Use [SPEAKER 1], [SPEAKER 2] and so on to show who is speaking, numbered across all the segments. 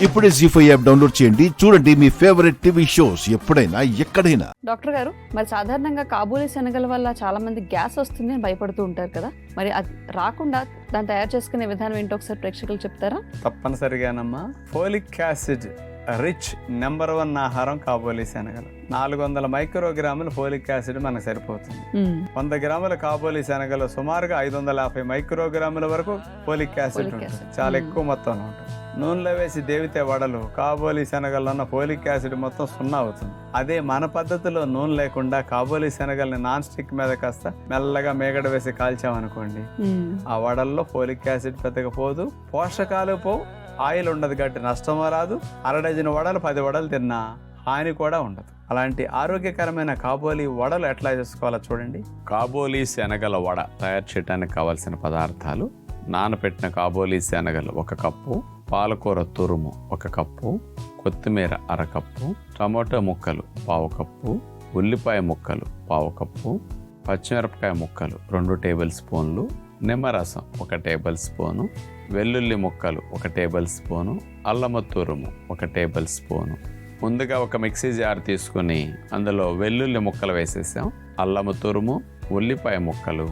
[SPEAKER 1] ఇప్పుడే జీ5 app download చేయండి. చూడండి మీ ఫేవరెట్ టీవీ షోస్ ఎప్పుడైనా ఎక్కడైనా.
[SPEAKER 2] డాక్టర్ గారు, మరి సాధారణంగా కాబూలీ శనగల వల్ల చాలా మంది గ్యాస్ వస్తుంది అని భయపడుతూ ఉంటారు కదా, మరి అది రాకుండా దాన్ని తయారు చేసుకునే విధానం ఏంటో ఒకసారి ప్రేక్షకులు చెప్తారా?
[SPEAKER 3] తప్పనిసరిగానమ్మా. ఫోలిక్ యాసిడ్ రిచ్ నెంబర్ 1 ఆహారం కాబూలీ శనగలు. 400 మైక్రోగ్రాముల ఫోలిక్ యాసిడ్ మనకు సరిపోతుంది. 100 గ్రాముల కాబూలీ శనగలు సుమారుగా 550 మైక్రోగ్రాముల వరకు ఫోలిక్ యాసిడ్ ఉంటుంది. చాలా ఎక్కువ మొత్తంలో ఉంటుంది. నూనెలో వేసి దేవితే వడలు కాబూలీ శనగల్లో ఉన్న ఫోలిక్ యాసిడ్ మొత్తం 0 అవుతుంది. అదే మన పద్ధతిలో నూనె లేకుండా కాబూలీ శనగల్ని నాన్ స్టిక్ మీద కాస్త మెల్లగా మేగడ వేసి కాల్చామనుకోండి, ఆ వడల్లో ఫోలిక్ యాసిడ్ పెద్దగా పోదు, పోషకాలు పోవు, ఆయిల్ ఉండదు కాబట్టి నష్టమో రాదు. 1/2 డజన్ వడలు 10 వడలు తిన్నా హాని కూడా ఉండదు. అలాంటి ఆరోగ్యకరమైన కాబూలీ వడలు ఎట్లా చేసుకోవాలో చూడండి. కాబూలీ శనగల వడ తయారు చేయడానికి కావాల్సిన పదార్థాలు: నానబెట్టిన కాబూలీ శనగలు 1 కప్పు, పాలకూర తురుము 1 కప్పు, కొత్తిమీర 1/2 కప్పు, టమాటో ముక్కలు 1/2 కప్పు, ఉల్లిపాయ ముక్కలు 1/2 కప్పు, పచ్చిమిరపకాయ ముక్కలు 2 టేబుల్ స్పూన్లు, నిమ్మరసం 1 టేబుల్ స్పూను, వెల్లుల్లి ముక్కలు 1 టేబుల్ స్పూను, అల్లము తురుము 1 టేబుల్ స్పూను. ముందుగా ఒక మిక్సీ జార్ తీసుకుని అందులో వెల్లుల్లి ముక్కలు వేసేసాం, అల్లము తురుము, ఉల్లిపాయ ముక్కలు,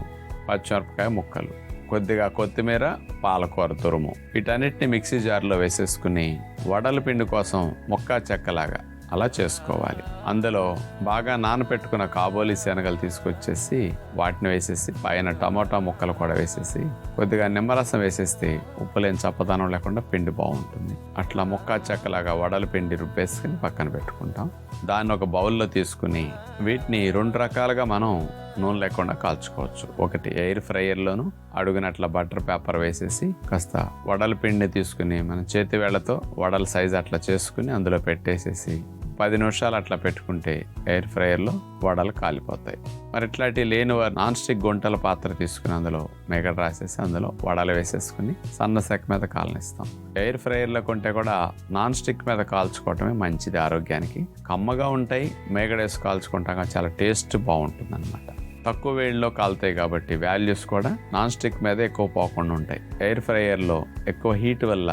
[SPEAKER 3] పచ్చిమిరపకాయ ముక్కలు, కొద్దిగా కొత్తిమీర, పాలకూర తురుము, వీటన్నిటిని మిక్సీ జార్లో వేసేసుకుని వడల పిండి కోసం ముక్కా చెక్కలాగా అలా చేసుకోవాలి. అందులో బాగా నానపెట్టుకున్న కాబూలీ శనగలు తీసుకొచ్చేసి వాటిని వేసేసి పైన టమాటా ముక్కలు కూడా వేసేసి కొద్దిగా నిమ్మరసం వేసేస్తే ఉప్పు లేని చప్పదనం లేకుండా పిండి బాగుంటుంది. అట్లా ముక్కా చెక్కలాగా వడల పిండి రుబ్బేసుకుని పక్కన పెట్టుకుంటాం. దాన్ని ఒక బౌల్లో తీసుకుని వీటిని 2 రకాలుగా మనం నూనె లేకుండా కాల్చుకోవచ్చు. ఒకటి ఎయిర్ ఫ్రైయర్లోను అడుగునట్ల బటర్ పేపర్ వేసేసి కాస్త వడల పిండి తీసుకుని మన చేతి వేళ్లతో వడల సైజు అట్లా చేసుకుని అందులో పెట్టేసేసి 10 నిమిషాలు అట్లా పెట్టుకుంటే ఎయిర్ ఫ్రైయర్లో వడలు కాలిపోతాయి. మరి ఇట్లాంటి లేని వారు నాన్ స్టిక్ గుంటల పాత్ర తీసుకుని అందులో మేగడ రాసేసి అందులో వడలు వేసేసుకుని సన్న సెక మీద కాలనిస్తాం. ఎయిర్ ఫ్రైయర్లో కొంటే కూడా నాన్ స్టిక్ మీద కాల్చుకోవటమే మంచిది ఆరోగ్యానికి. కమ్మగా ఉంటాయి, మేగడేసి కాల్చుకుంటాక చాలా టేస్ట్ బాగుంటుంది అనమాట. తక్కువ వేడిలో కాలుతాయి కాబట్టి వాల్యూస్ కూడా నాన్ స్టిక్ మీద ఎక్కువ పోకుండా ఉంటాయి. ఎయిర్ ఫ్రైయర్లో ఎక్కువ హీట్ వల్ల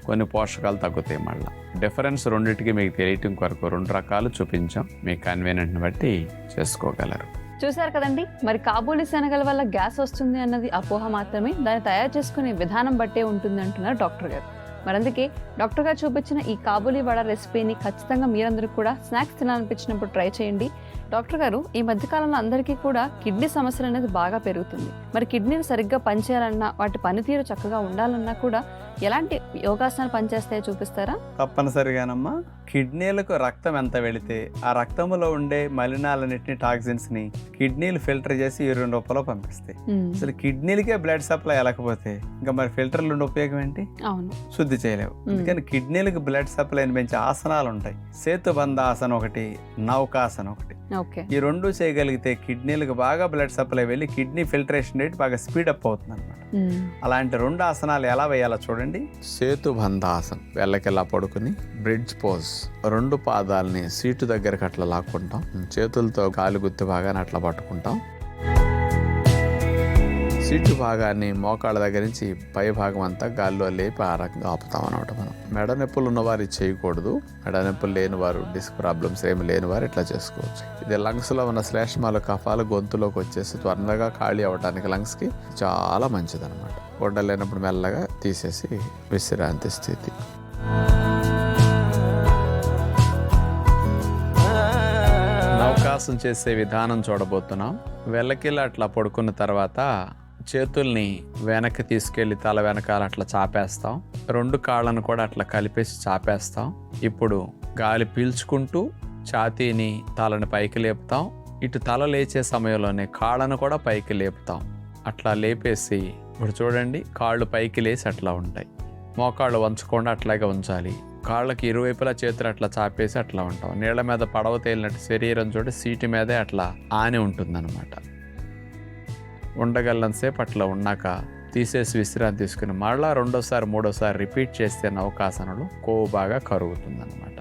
[SPEAKER 3] కొన్ని పోషకాలు తగ్గుతాయి. మళ్ళీ డిఫరెన్స్ రెండింటికి మీకు తెలియటం కొరకు 2 రకాలు చూపించాం. మీ కన్వీనియంట్ని బట్టి చేసుకోగలరు.
[SPEAKER 2] చూశారు కదండి, మరి కాబూలీ శనగల వల్ల గ్యాస్ వస్తుంది అన్నది అపోహ మాత్రమే, దాన్ని తయారు చేసుకునే విధానం బట్టే ఉంటుంది అంటున్నారు డాక్టర్ గారు. మరి అందుకే డాక్టర్ గారు చూపించిన ఈ కాబూలీ వడ రెసిపీని ఖచ్చితంగా మీరందరూ కూడా స్నాక్స్ తినాలనిపించినప్పుడు ట్రై చేయండి. డాక్టర్ గారు, ఈ మధ్యకాలంలో అందరికీ కూడా కిడ్నీ సమస్యలు అనేది బాగా పెరుగుతుంది. మరి కిడ్నీలు సరిగ్గా పనిచేయాలన్నా, వాటి పనితీరు చక్కగా ఉండాలన్నా కూడా ఎలాంటి యోగాసనాలు పనిచేస్తాయో చూపిస్తారా?
[SPEAKER 3] తప్పనిసరిగానమ్మా. కిడ్నీలకు రక్తం ఎంత వెళితే ఆ రక్తంలో ఉండే మలినాలన్నింటినీ, టాక్సిన్స్ ని కిడ్నీలు ఫిల్టర్ చేసి యూరిన్ రూపంలో పంపిస్తాయి. అసలు కిడ్నీలకే బ్లడ్ సప్లై వెళ్ళకపోతే ఇంకా మరి ఫిల్టర్లు ఉండే ఉపయోగం ఏంటి?
[SPEAKER 2] అవును,
[SPEAKER 3] శుద్ధి చేయలేవు. అందుకని కిడ్నీలకు బ్లడ్ సప్లైని పెంచే ఆసనాలు ఉంటాయి. సేతుబంధాసనం ఒకటి, నౌకాసనం ఒకటి. ఈ 2 చేయగలిగితే కిడ్నీలకు బాగా బ్లడ్ సప్లై వెళ్ళి కిడ్నీ ఫిల్టరేషన్ రేట్ బాగా స్పీడప్ అవుతుంది అనమాట. అలాంటి 2 ఆసనాలు ఎలా వేయాలో చూడండి. సేతుబంధాసనం, వెళ్ళకెలా పడుకుని బ్రిడ్జ్ పోజ్, 2 పాదాలని సీటు దగ్గరకు అట్లా లాక్కుంటాం, చేతులతో కాలు గుత్తి భాగాన్ని అట్లా పట్టుకుంటాం. సీటు భాగాన్ని మోకాళ్ళ దగ్గర నుంచి పై భాగం అంతా గాల్లో లేపి ఆ రకంగా ఆపుతాం అనమాట. మనం మెడ నొప్పులు ఉన్నవారు ఇది చేయకూడదు. మెడ నొప్పులు లేని వారు, డిస్క్ ప్రాబ్లమ్స్ ఏమి లేని వారు ఇట్లా చేసుకోవచ్చు. ఇది లంగ్స్లో ఉన్న శ్లేష్మాలు, కఫాలు గొంతులోకి వచ్చేసి త్వరగా ఖాళీ అవ్వడానికి లంగ్స్కి చాలా మంచిది అనమాట. ఉండలేనప్పుడు మెల్లగా తీసేసి విశ్రాంతి స్థితి. నౌకాసనం చేసే విధానం చూడబోతున్నాం. వెళ్ళకిలా అట్లా పడుకున్న తర్వాత చేతుల్ని వెనక్కి తీసుకెళ్లి తల వెనకాల అట్లా చాపేస్తాం. 2 కాళ్ళను కూడా అట్లా కలిపేసి చాపేస్తాం. ఇప్పుడు గాలి పీల్చుకుంటూ ఛాతీని, తలని పైకి లేపుతాం. ఇటు తల లేచే సమయంలోనే కాళ్ళను కూడా పైకి లేపుతాం. అట్లా లేపేసి ఇప్పుడు చూడండి, కాళ్ళు పైకి లేచి అట్లా ఉంటాయి. మోకాళ్ళు వంచకుండా అట్లాగే ఉంచాలి. కాళ్ళకి ఇరువైపులా చేతులు అట్లా చాపేసి అట్లా ఉంటాం. నీళ్ల మీద పడవ తేలినట్టు శరీరం చూడ సీటు మీదే అట్లా ఆని ఉంటుందన్నమాట. ఉండగలనంతసేపు అట్లా ఉన్నాక తీసేసి విశ్రాంతి తీసుకుని మళ్ళా 2వ సారి 3వ సారి రిపీట్ చేస్తే నౌకాసనలో కొవ్వు బాగా కరుగుతుందన్నమాట.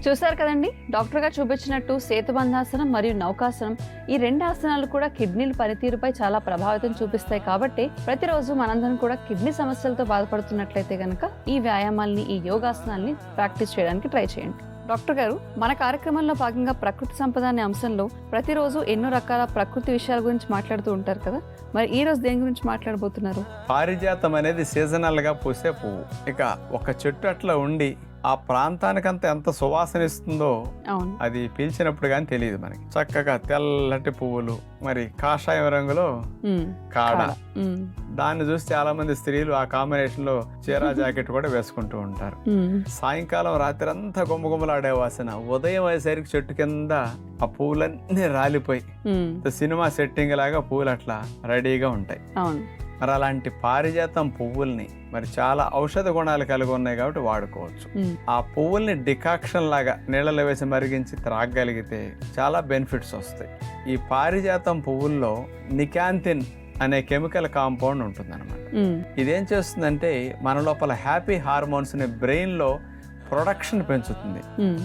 [SPEAKER 2] చూసారు కదండి, డాక్టర్ గారు చూపించినట్టు సేతుబంధాసనం మరియు నౌకాసనం ఈ 2 ఆసనాలు కూడా కిడ్నీల పనితీరుపై చాలా ప్రభావితం చూపిస్తాయి. కాబట్టి ప్రతిరోజు మనందరం కూడా కిడ్నీ సమస్యలతో బాధపడుతున్నట్లయితే కనుక ఈ వ్యాయామాల్ని, ఈ యోగాసనాల్ని ప్రాక్టీస్ చేయడానికి ట్రై చేయండి. డాక్టర్ గారు, మన కార్యక్రమంలో భాగంగా ప్రకృతి సంపద అనే అంశంలో ప్రతిరోజు ఎన్నో రకాల ప్రకృతి విషయాల గురించి మాట్లాడుతూ ఉంటారు కదా, మరి ఈ రోజు దేని గురించి మాట్లాడబోతున్నారు?
[SPEAKER 3] పారిజాతం అనేది సీజనల్ గా పూసే పువ్వు. ఇక ఒక చెట్టు అట్లా ఉండి ఆ ప్రాంతానికంతా ఎంత సువాసన ఇస్తుందో
[SPEAKER 2] అవును,
[SPEAKER 3] అది పీల్చినప్పుడు కానీ తెలియదు మనకి. చక్కగా తెల్లటి పువ్వులు, మరి కాషాయం రంగులో కాడ. దాన్ని చూసి చాలా మంది స్త్రీలు ఆ కాంబినేషన్ లో చీరా జాకెట్ కూడా వేసుకుంటూ ఉంటారు. సాయంకాలం రాత్రి అంతా గుమ్మగుమ్మలాడే వాసన, ఉదయం అయ్యేసరికి చెట్టు కింద ఆ పువ్వులన్నీ రాలిపోయి సినిమా సెట్టింగ్ లాగా పువ్వులు అట్లా రెడీగా ఉంటాయి.
[SPEAKER 2] అవును,
[SPEAKER 3] మరి అలాంటి పారిజాతం పువ్వుల్ని మరి చాలా ఔషధ గుణాలు కలిగి ఉన్నాయి కాబట్టి వాడుకోవచ్చు. ఆ పువ్వుల్ని డికాక్షన్ లాగా నీళ్ళలో వేసి మరిగించి త్రాగగలిగితే చాలా బెనిఫిట్స్ వస్తాయి. ఈ పారిజాతం పువ్వుల్లో నికాంతిన్ అనే కెమికల్ కాంపౌండ్ ఉంటుందన్నమాట. ఇదేం చేస్తుందంటే మన లోపల హ్యాపీ హార్మోన్స్ ని బ్రెయిన్ లో ప్రొడక్షన్ పెంచుతుంది.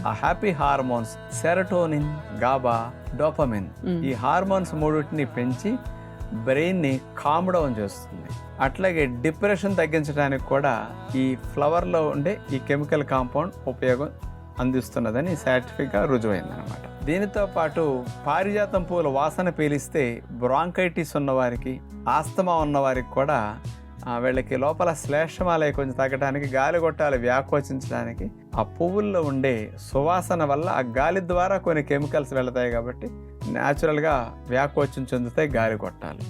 [SPEAKER 3] ఆ happy hormones serotonin, GABA, dopamine ఈ హార్మోన్స్ మూడింటిని పెంచి బ్రెయిన్ ని కామ్ డౌన్ చేస్తుంది. అట్లాగే డిప్రెషన్ తగ్గించడానికి కూడా ఈ ఫ్లవర్ లో ఉండే ఈ కెమికల్ కాంపౌండ్ ఉపయోగం అందిస్తున్నదని సైంటిఫిక్ గా రుజువైంది అనమాట. దీనితో పాటు పారిజాతం పూల వాసన పీలిస్తే బ్రాంకైటిస్ ఉన్నవారికి, ఆస్తమా ఉన్నవారికి కూడా వీళ్ళకి లోపల శ్లేష్మాలయ కొంచెం తగ్గడానికి, గాలి గొట్టాలు వ్యాకోచించడానికి ఆ పువ్వుల్లో ఉండే సువాసన వల్ల ఆ గాలి ద్వారా కొన్ని కెమికల్స్ వెళతాయి కాబట్టి న్యాచురల్ గా వ్యాకోచం చెందుతాయి గాలి గొట్టాలు.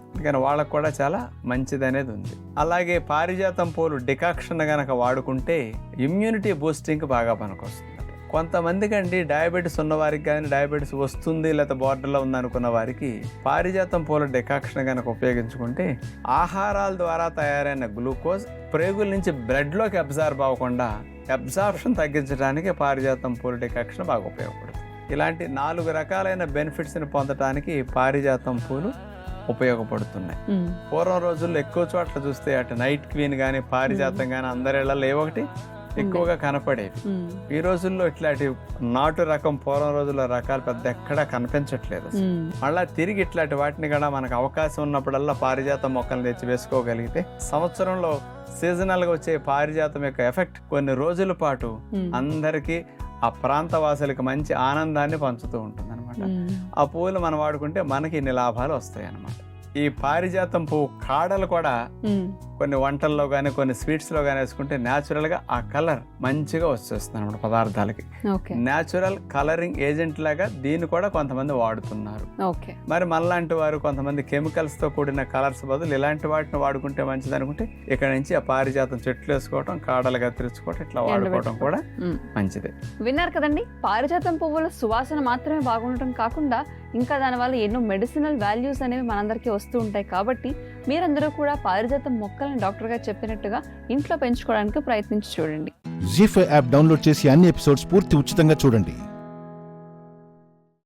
[SPEAKER 3] అందుకని వాళ్ళకు కూడా చాలా మంచిది అనేది ఉంది. అలాగే పారిజాతం పూలు డికాక్షన్ గనక వాడుకుంటే ఇమ్యూనిటీ బూస్టింగ్ బాగా పనికొస్తుంది. కొంతమందికి అండి డయాబెటీస్ ఉన్నవారికి కానీ, డయాబెటీస్ వస్తుంది లేదా బోర్డర్లో ఉంది అనుకున్న వారికి పారిజాతం పూల డికాక్షన్ కనుక ఉపయోగించుకుంటే ఆహారాల ద్వారా తయారైన గ్లూకోజ్ ప్రేగుల నుంచి బ్లడ్లోకి అబ్జార్బ్ అవ్వకుండా అబ్జార్ప్షన్ తగ్గించడానికి పారిజాతం పూల డికాక్షన్ బాగా ఉపయోగపడుతుంది. ఇలాంటి 4 రకాలైన బెనిఫిట్స్ని పొందడానికి పారిజాతం పూలు ఉపయోగపడుతున్నాయి. పూర్వం రోజుల్లో ఎక్కువ చోట్ల చూస్తే అటు నైట్ క్వీన్ కానీ, పారిజాతం కానీ అందరి ఇళ్లలో ఏవొకటి ఎక్కువగా కనపడేవి. ఈ రోజుల్లో ఇట్లాంటి నాటు రకం పూర్వం రోజుల్లో రకాలు పెద్ద ఎక్కడా కనిపించట్లేదు. మళ్ళా తిరిగి ఇట్లాంటి వాటిని కూడా మనకు అవకాశం ఉన్నప్పుడల్లా పారిజాతం మొక్కలు తెచ్చి వేసుకోగలిగితే సంవత్సరంలో సీజనల్ గా వచ్చే పారిజాతం యొక్క ఎఫెక్ట్ కొన్ని రోజుల పాటు అందరికీ, ఆ ప్రాంత వాసులకి మంచి ఆనందాన్ని పంచుతూ ఉంటుంది అనమాట. ఆ పువ్వులు మనం వాడుకుంటే మనకి ఇన్ని లాభాలు వస్తాయి అన్నమాట. ఈ పారిజాతం పువ్వు కాడలు కూడా కొన్ని వంటల్లో కానీ, కొన్ని స్వీట్స్ లో కానీ వేసుకుంటే న్యాచురల్ గా ఆ కలర్ మంచిగా వచ్చేస్తుంది అనమాట పదార్థాలకి. న్యాచురల్ కలరింగ్ ఏజెంట్ లాగా దీన్ని కూడా కొంతమంది వాడుతున్నారు. మరి మనలాంటి వారు కొంతమంది కెమికల్స్ తో కూడిన కలర్స్ బదులు ఇలాంటి వాటిని వాడుకుంటే మంచిది అనుకుంటే ఇక్కడ నుంచి ఆ పారిజాతం చెట్లు వేసుకోవటం, కాడలు కత్తిరించుకోవటం, ఇట్లా వాడుకోవటం కూడా మంచిదే.
[SPEAKER 2] విన్నారు కదండి, పారిజాతం పువ్వుల సువాసన మాత్రమే బాగుండటం కాకుండా ఇంకా దానివల్ల ఎన్నో మెడిసినల్ వాల్యూస్ అనేవి మనందరికీ వస్తూ ఉంటాయి. కాబట్టి మీరందరూ కూడా పారిజాతం మొక్కలను డాక్టర్ గారు చెప్పినట్టుగా ఇంట్లో పెంచుకోవడానికి ప్రయత్నించి చూడండి.
[SPEAKER 1] జీ5 యాప్ డౌన్లోడ్ చేసి అన్ని ఎపిసోడ్స్ పూర్తి ఉచితంగా చూడండి.